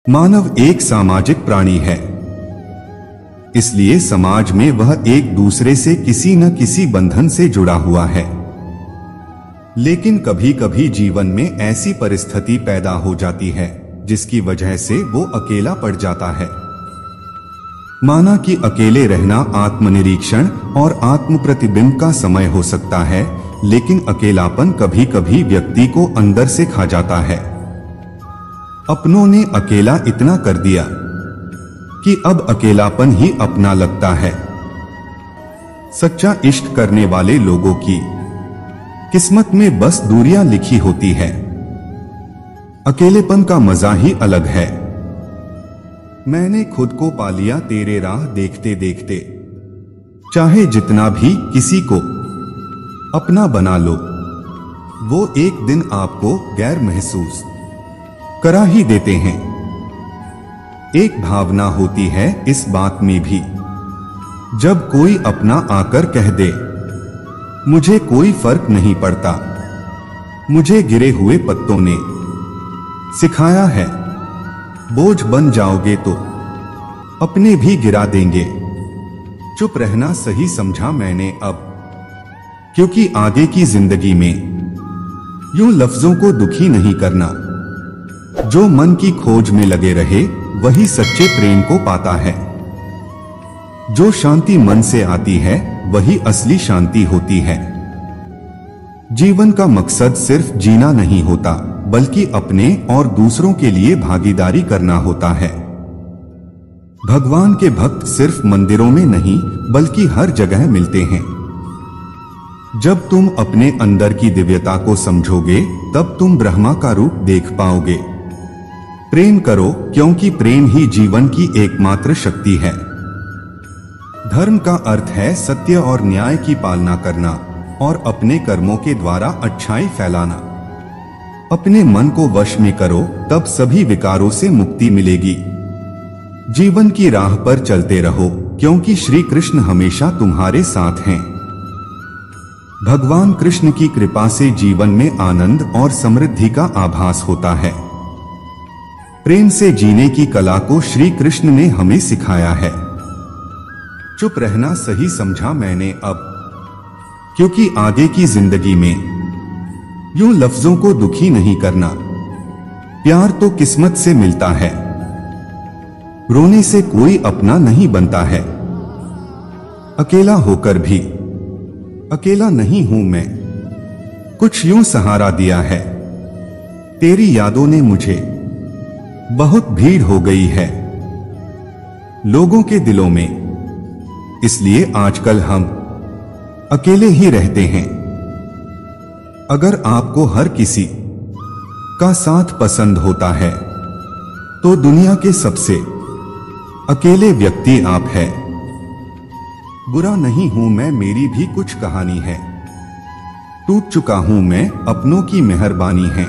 मानव एक सामाजिक प्राणी है, इसलिए समाज में वह एक दूसरे से किसी न किसी बंधन से जुड़ा हुआ है। लेकिन कभी कभी जीवन में ऐसी परिस्थिति पैदा हो जाती है जिसकी वजह से वो अकेला पड़ जाता है। माना कि अकेले रहना आत्मनिरीक्षण और आत्म प्रतिबिंब का समय हो सकता है, लेकिन अकेलापन कभी कभी व्यक्ति को अंदर से खा जाता है। अपनों ने अकेला इतना कर दिया कि अब अकेलापन ही अपना लगता है। सच्चा इश्क करने वाले लोगों की किस्मत में बस दूरियां लिखी होती है। अकेलेपन का मजा ही अलग है। मैंने खुद को पा लिया तेरे राह देखते देखते, चाहे जितना भी किसी को अपना बना लो, वो एक दिन आपको गैर महसूस करा ही देते हैं। एक भावना होती है इस बात में भी, जब कोई अपना आकर कह दे मुझे कोई फर्क नहीं पड़ता, मुझे गिरे हुए पत्तों ने सिखाया है, बोझ बन जाओगे तो अपने भी गिरा देंगे। चुप रहना सही समझा मैंने अब, क्योंकि आगे की जिंदगी में यूं लफ्जों को दुखी नहीं करना। जो मन की खोज में लगे रहे वही सच्चे प्रेम को पाता है। जो शांति मन से आती है वही असली शांति होती है। जीवन का मकसद सिर्फ जीना नहीं होता, बल्कि अपने और दूसरों के लिए भागीदारी करना होता है। भगवान के भक्त सिर्फ मंदिरों में नहीं बल्कि हर जगह मिलते हैं। जब तुम अपने अंदर की दिव्यता को समझोगे तब तुम ब्रह्मा का रूप देख पाओगे। प्रेम करो, क्योंकि प्रेम ही जीवन की एकमात्र शक्ति है। धर्म का अर्थ है सत्य और न्याय की पालना करना और अपने कर्मों के द्वारा अच्छाई फैलाना। अपने मन को वश में करो, तब सभी विकारों से मुक्ति मिलेगी। जीवन की राह पर चलते रहो, क्योंकि श्री कृष्ण हमेशा तुम्हारे साथ हैं। भगवान कृष्ण की कृपा से जीवन में आनंद और समृद्धि का आभास होता है। प्रेम से जीने की कला को श्री कृष्ण ने हमें सिखाया है। चुप रहना सही समझा मैंने अब, क्योंकि आगे की जिंदगी में यूं लफ्जों को दुखी नहीं करना। प्यार तो किस्मत से मिलता है, रोने से कोई अपना नहीं बनता है। अकेला होकर भी अकेला नहीं हूं मैं, कुछ यूं सहारा दिया है। तेरी यादों ने मुझे बहुत भीड़ हो गई है लोगों के दिलों में, इसलिए आजकल हम अकेले ही रहते हैं। अगर आपको हर किसी का साथ पसंद होता है तो दुनिया के सबसे अकेले व्यक्ति आप हैं। बुरा नहीं हूं मैं, मेरी भी कुछ कहानी है। टूट चुका हूं मैं, अपनों की मेहरबानी है।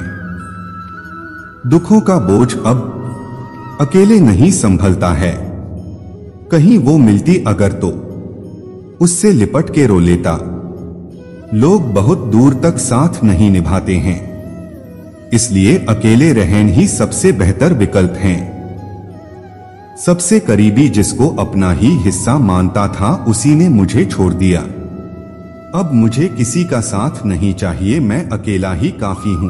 दुखों का बोझ अब अकेले नहीं संभलता है। कहीं वो मिलती अगर तो उससे लिपट के रो लेता। लोग बहुत दूर तक साथ नहीं निभाते हैं, इसलिए अकेले रहना ही सबसे बेहतर विकल्प है। सबसे करीबी जिसको अपना ही हिस्सा मानता था, उसी ने मुझे छोड़ दिया। अब मुझे किसी का साथ नहीं चाहिए, मैं अकेला ही काफी हूं।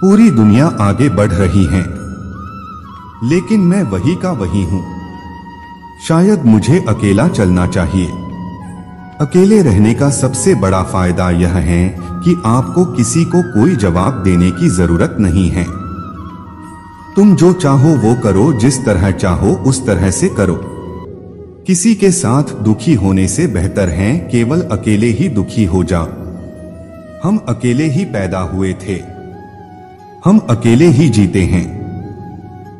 पूरी दुनिया आगे बढ़ रही है, लेकिन मैं वही का वही हूं। शायद मुझे अकेला चलना चाहिए। अकेले रहने का सबसे बड़ा फायदा यह है कि आपको किसी को कोई जवाब देने की जरूरत नहीं है। तुम जो चाहो वो करो, जिस तरह चाहो उस तरह से करो। किसी के साथ दुखी होने से बेहतर है केवल अकेले ही दुखी हो जाओ। हम अकेले ही पैदा हुए थे, हम अकेले ही जीते हैं,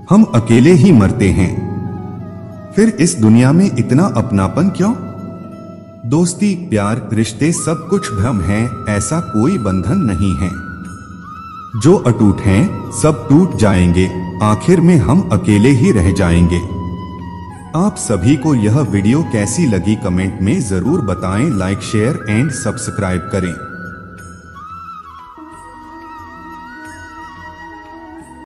हम अकेले ही मरते हैं। फिर इस दुनिया में इतना अपनापन क्यों? दोस्ती, प्यार, रिश्ते सब कुछ भ्रम है, ऐसा कोई बंधन नहीं है। जो अटूट हैं सब टूट जाएंगे, आखिर में हम अकेले ही रह जाएंगे। आप सभी को यह वीडियो कैसी लगी कमेंट में जरूर बताएं। लाइक, शेयर एंड सब्सक्राइब करें।